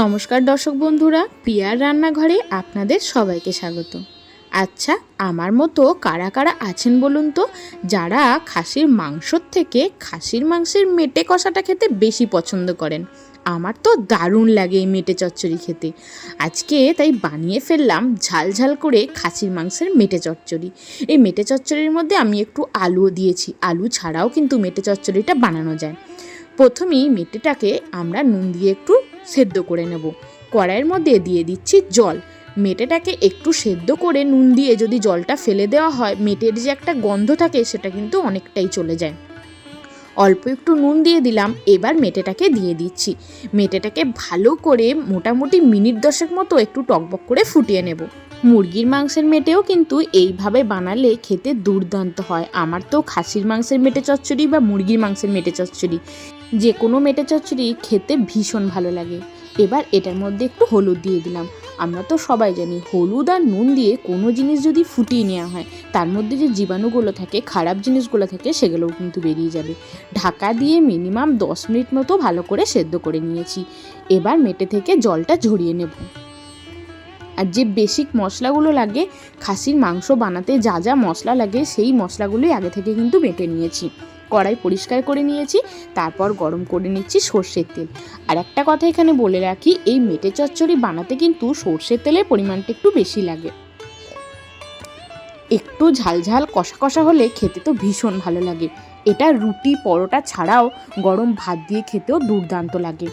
নমস্কার দর্শক বন্ধুরা, প্রিয়ার রান্নাঘরে আপনাদের সবাইকে স্বাগত। আচ্ছা, আমার মতো কারা কারা আছেন বলুন তো, যারা খাসির মাংসর থেকে খাসির মাংসের মেটে কষাটা খেতে বেশি পছন্দ করেন? আমার তো দারুণ লাগে এই মেটে চচ্চড়ি খেতে। আজকে তাই বানিয়ে ফেললাম ঝাল ঝাল করে খাসির মাংসের মেটে চচ্চড়ি। এই মেটে চচ্চড়ির মধ্যে আমি একটু আলুও দিয়েছি, আলু ছাড়াও কিন্তু মেটে চচ্চড়িটা বানানো যায়। প্রথমেই মেটেটাকে আমরা নুন দিয়ে একটু সেদ্ধ করে নেব। কড়াইয়ের মধ্যে দিয়ে দিচ্ছি জল। মেটেটাকে একটু সেদ্ধ করে নুন দিয়ে যদি জলটা ফেলে দেওয়া হয়, মেটের যে একটা গন্ধ থাকে সেটা কিন্তু অনেকটাই চলে যায়। অল্প একটু নুন দিয়ে দিলাম, এবার মেটেটাকে দিয়ে দিচ্ছি। মেটেটাকে ভালো করে মোটামুটি মিনিট 10 মতো একটু টকবক করে ফুটিয়ে নেব। মুরগির মাংসের মেটেও কিন্তু এইভাবে বানালে খেতে দুর্দান্ত হয়। আমার তো খাসির মাংসের মেটে চচ্চড়ি বা মুরগির মাংসের মেটে চচ্চড়ি, যে কোনো মেটে চচ্চড়ি খেতে ভীষণ ভালো লাগে। এবার এটার মধ্যে একটু হলুদ দিয়ে দিলাম। আমরা তো সবাই জানি হলুদ আর নুন দিয়ে কোনো জিনিস যদি ফুটিয়ে নেওয়া হয়, তার মধ্যে যে জীবাণুগুলো থাকে, খারাপ জিনিসগুলো থাকে, সেগুলোও কিন্তু বেরিয়ে যাবে। ঢাকা দিয়ে মিনিমাম 10 মিনিট মতো ভালো করে সেদ্ধ করে নিয়েছি। এবার মেটে থেকে জলটা ঝরিয়ে নেব। আর যে বেসিক মশলাগুলো লাগে, খাসির মাংস বানাতে যা যা মশলা লাগে, সেই মশলাগুলোই আগে থেকে কিন্তু বেটে নিয়েছি। কড়াই পরিষ্কার করে নিয়েছি, তারপর গরম করে নিচ্ছি সর্ষের তেল। আর একটা কথা এখানে বলে রাখি, এই মেটে চচ্চড়ি বানাতে কিন্তু সর্ষের তেলের পরিমাণটা একটু বেশি লাগে। একটু ঝালঝাল কষা কষা হলে খেতে তো ভীষণ ভালো লাগে। এটা রুটি পরোটা ছাড়াও গরম ভাত দিয়ে খেতেও দুর্দান্ত লাগে।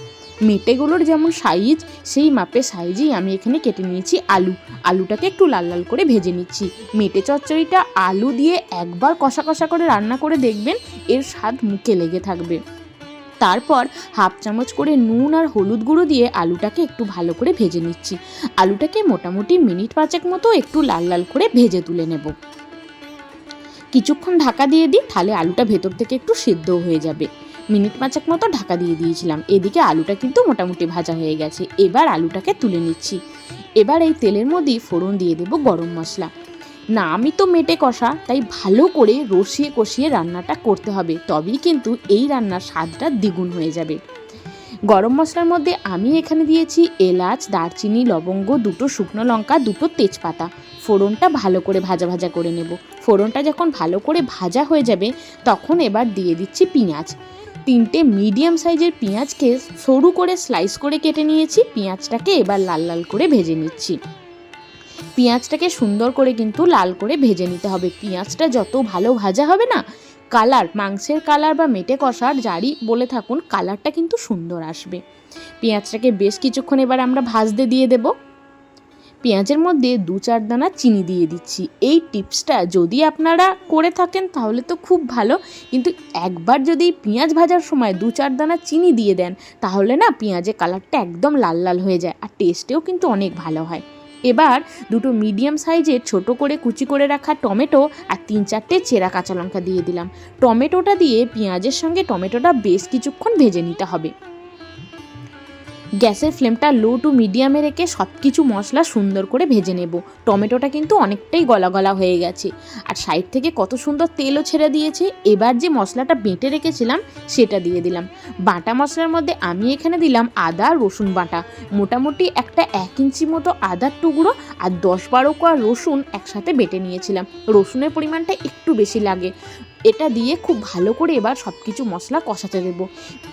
মেটেগুলোর যেমন সাইজ, সেই মাপের সাইজেই আমি এখানে কেটে নিয়েছি আলুটাকে একটু লাল লাল করে ভেজে নিচ্ছি। মেটে চচ্চড়িটা আলু দিয়ে একবার কষা কষা করে রান্না করে দেখবেন, এর স্বাদ মুখে লেগে থাকবে। তারপর হাফ চামচ করে নুন আর হলুদ গুঁড়ো দিয়ে আলুটাকে একটু ভালো করে ভেজে নিচ্ছি। আলুটাকে মোটামুটি মিনিট 5 মতো একটু লাল লাল করে ভেজে তুলে নেব। কিছুক্ষণ ঢাকা দিয়ে দিই, তাহলে আলুটা ভেতর থেকে একটু সিদ্ধ হয়ে যাবে। মিনিট 5 মতো ঢাকা দিয়ে দিয়েছিলাম। এদিকে আলুটা কিন্তু মোটামুটি ভাজা হয়ে গেছে। এবার আলুটাকে তুলে নিচ্ছি। এবার এই তেলের মধ্যেই ফোড়ন দিয়ে দেবো গরম মশলা। না, আমি তো মেটে কষা, তাই ভালো করে রসিয়ে কষিয়ে রান্নাটা করতে হবে, তবেই কিন্তু এই রান্নার স্বাদটা দ্বিগুণ হয়ে যাবে। গরম মশলার মধ্যে আমি এখানে দিয়েছি এলাচ, দারচিনি, লবঙ্গ, 2টো শুকনো লঙ্কা, 2টো তেজপাতা। ফোড়নটা ভালো করে ভাজা ভাজা করে নেব। ফোড়নটা যখন ভালো করে ভাজা হয়ে যাবে, তখন এবার দিয়ে দিচ্ছি পেঁয়াজ। 3টে মিডিয়াম সাইজের পেঁয়াজকে সরু করে স্লাইস করে কেটে নিয়েছি। পেঁয়াজটাকে এবার লাল লাল করে ভেজে নিচ্ছি। পেঁয়াজটাকে সুন্দর করে কিন্তু লাল করে ভেজে নিতে হবে। পেঁয়াজটা যত ভালো ভাজা হবে না, কালার, মাংসের কালার বা মেটে কষার যারই বলে থাকুন, কালারটা কিন্তু সুন্দর আসবে। পেঁয়াজটাকে বেশ কিছুক্ষণ এবার আমরা ভাজতে দিয়ে দেব। পেঁয়াজের মধ্যে 2-4 দানা চিনি দিয়ে দিচ্ছি। এই টিপসটা যদি আপনারা করে থাকেন তাহলে তো খুব ভালো, কিন্তু একবার যদি পেঁয়াজ ভাজার সময় 2-4 দানা চিনি দিয়ে দেন, তাহলে না পেঁয়াজের কালারটা একদম লাল লাল হয়ে যায়, আর টেস্টেও কিন্তু অনেক ভালো হয়। এবার 2টো মিডিয়াম সাইজের ছোট করে কুচি করে রাখা টমেটো আর 3-4টে চেরা কাঁচা লঙ্কা দিয়ে দিলাম। টমেটোটা দিয়ে পেঁয়াজের সঙ্গে টমেটোটা বেশ কিছুক্ষণ ভেজে নিতে হবে। গ্যাসের ফ্লেমটা লো টু মিডিয়ামে রেখে সব কিছু মশলা সুন্দর করে ভেজে নেব। টমেটোটা কিন্তু অনেকটাই গলা গলা হয়ে গেছে, আর সাইড থেকে কত সুন্দর তেলও ছেড়ে দিয়েছে। এবার যে মশলাটা বেটে রেখেছিলাম সেটা দিয়ে দিলাম। বাটা মশলার মধ্যে আমি এখানে দিলাম আদা রসুন বাটা। মোটামুটি একটা 1 ইঞ্চি মতো আদার টুকরো আর 10-12 কোয়া রসুন একসাথে বেটে নিয়েছিলাম। রসুনের পরিমাণটা একটু বেশি লাগে। এটা দিয়ে খুব ভালো করে এবার সব কিছু মশলা কষাতে দেবো।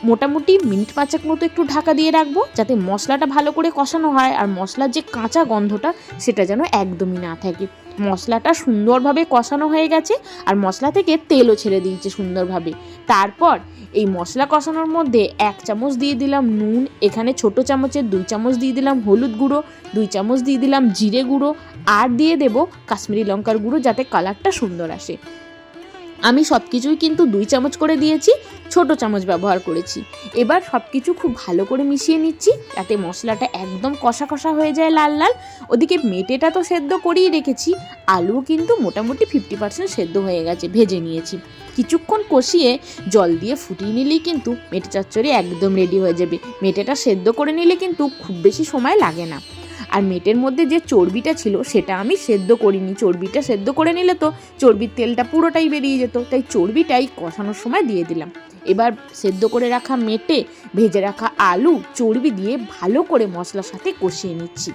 মোটামুটি মিনিট 5 মতো একটু ঢাকা দিয়ে রাখবো, যাতে মশলাটা ভালো করে কষানো হয়, আর মশলার যে কাঁচা গন্ধটা সেটা যেন একদমই না থাকে। মশলাটা সুন্দরভাবে কষানো হয়ে গেছে, আর মশলা থেকে তেলও ছেড়ে দিয়েছে সুন্দরভাবে। তারপর এই মশলা কষানোর মধ্যে 1 চামচ দিয়ে দিলাম নুন, এখানে ছোট চামচের 2 চামচ দিয়ে দিলাম হলুদ গুঁড়ো, 2 চামচ দিয়ে দিলাম জিরে গুঁড়ো, আর দিয়ে দেবো কাশ্মীরি লঙ্কার গুঁড়ো, যাতে কালারটা সুন্দর আসে। আমি সব কিছুই কিন্তু 2 চামচ করে দিয়েছি, ছোট চামচ ব্যবহার করেছি। এবার সব কিছু খুব ভালো করে মিশিয়ে নিচ্ছি, যাতে মশলাটা একদম কষা কষা হয়ে যায়, লাল লাল। ওদিকে মেটেটা তো সেদ্ধ করেই রেখেছি, আলু কিন্তু মোটামুটি 50% সেদ্ধ হয়ে গেছে, ভেজে নিয়েছি। কিছুক্ষণ কষিয়ে জল দিয়ে ফুটিয়ে নিলেই কিন্তু মেটে চচ্চড়ি একদম রেডি হয়ে যাবে। মেটেটা সেদ্ধ করে নিলে কিন্তু খুব বেশি সময় লাগে না। আর মেটের মধ্যে যে চর্বিটা ছিল সেটা আমি সেদ্ধ করিনি, চর্বিটা সেদ্ধ করে নিলে তো চর্বির তেলটা পুরোটাই বেরিয়ে যেত, তাই চর্বিটাই কষানোর সময় দিয়ে দিলাম। এবার সেদ্ধ করে রাখা মেটে ভেজে রাখা আলু চর্বি দিয়ে ভালো করে মশলার সাথে কষিয়ে নিচ্ছি।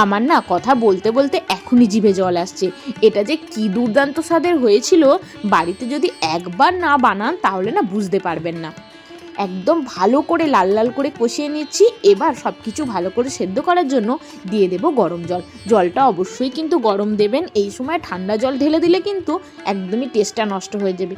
আমার না কথা বলতে বলতে এখনই জিভে জল আসছে। এটা যে কি দুর্দান্ত স্বাদের হয়েছিল, বাড়িতে যদি একবার না বানান তাহলে না বুঝতে পারবেন না। একদম ভালো করে লাল লাল করে কষিয়ে নিচ্ছি। এবার সব কিছু ভালো করে সেদ্ধ করার জন্য দিয়ে দেব গরম জল। জলটা অবশ্যই কিন্তু গরম দেবেন, এই সময় ঠান্ডা জল ঢেলে দিলে কিন্তু একদমই টেস্টটা নষ্ট হয়ে যাবে।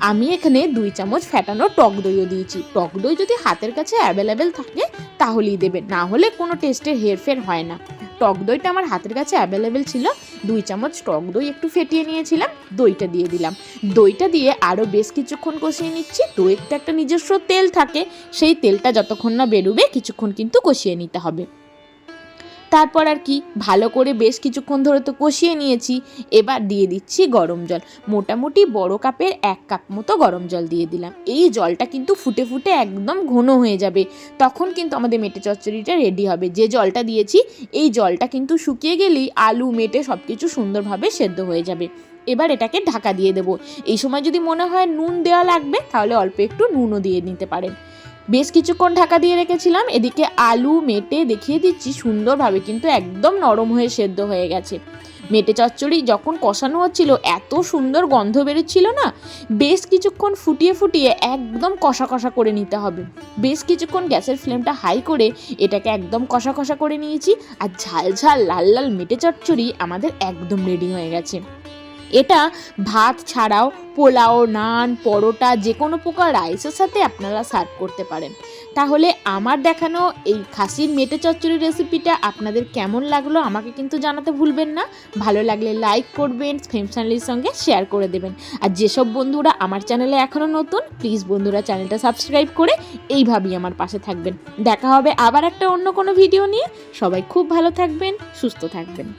আমি এখানে 2 চামচ ফ্যাটানো টক দইও দিয়েছি। টক দই যদি হাতের কাছে অ্যাভেলেবেল থাকে তাহলেই দেবেন, না হলে কোনো টেস্টের হেরফের হয় না। টক দইটা আমার হাতের কাছে অ্যাভেলেবেল ছিল, 2 চামচ টক দই একটু ফেটিয়ে নিয়েছিলাম, দইটা দিয়ে দিলাম। দইটা দিয়ে আরও বেশ কিছুক্ষণ কষিয়ে নিচ্ছি। দইয়ের তো একটা নিজস্ব তেল থাকে, সেই তেলটা যতক্ষণ না বেরোবে কিছুক্ষণ কিন্তু কষিয়ে নিতে হবে। তারপর আর কি, ভালো করে বেশ কিছুক্ষণ ধরে তো কষিয়ে নিয়েছি। এবার দিয়ে দিচ্ছি গরম জল, মোটামুটি বড় কাপের 1 কাপ মতো গরম জল দিয়ে দিলাম। এই জলটা কিন্তু ফুটে ফুটে একদম ঘন হয়ে যাবে, তখন কিন্তু আমাদের মেটে চচ্চড়িটা রেডি হবে। যে জলটা দিয়েছি এই জলটা কিন্তু শুকিয়ে গেলেই আলু মেটে সব কিছু সুন্দরভাবে সেদ্ধ হয়ে যাবে। এবার এটাকে ঢাকা দিয়ে দেবো। এই সময় যদি মনে হয় নুন দেওয়া লাগবে তাহলে অল্প একটু নুনও দিয়ে নিতে পারেন। বেশ কিছুক্ষণ ঢাকা দিয়ে রেখেছিলাম। এদিকে আলু মেটে দেখিয়ে দিচ্ছি সুন্দরভাবে কিন্তু একদম নরম হয়ে সেদ্ধ হয়ে গেছে। মেটে চচ্চড়ি যখন কষানো হচ্ছিল এত সুন্দর গন্ধ বেরোচ্ছিল না, বেশ কিছুক্ষণ ফুটিয়ে ফুটিয়ে একদম কষা কষা করে নিতে হবে। বেশ কিছুক্ষণ গ্যাসের ফ্লেমটা হাই করে এটাকে একদম কষা কষা করে নিয়েছি। আর ঝাল ঝাল লাল লাল মেটে চচ্চড়ি আমাদের একদম রেডি হয়ে গেছে। এটা ভাত ছাড়াও পোলাও, নান, পরোটা যে কোনো প্রকার রাইসের সাথে আপনারা সার্ভ করতে পারেন। তাহলে আমার দেখানো এই খাসির মেটে চচ্চড়ি রেসিপিটা আপনাদের কেমন লাগলো আমাকে কিন্তু জানাতে ভুলবেন না। ভালো লাগলে লাইক করবেন, ফ্যামিলির সঙ্গে শেয়ার করে দেবেন। আর যেসব বন্ধুরা আমার চ্যানেলে এখনও নতুন, প্লিজ বন্ধুরা চ্যানেলটা সাবস্ক্রাইব করে এইভাবেই আমার পাশে থাকবেন। দেখা হবে আবার একটা অন্য কোনো ভিডিও নিয়ে। সবাই খুব ভালো থাকবেন, সুস্থ থাকবেন।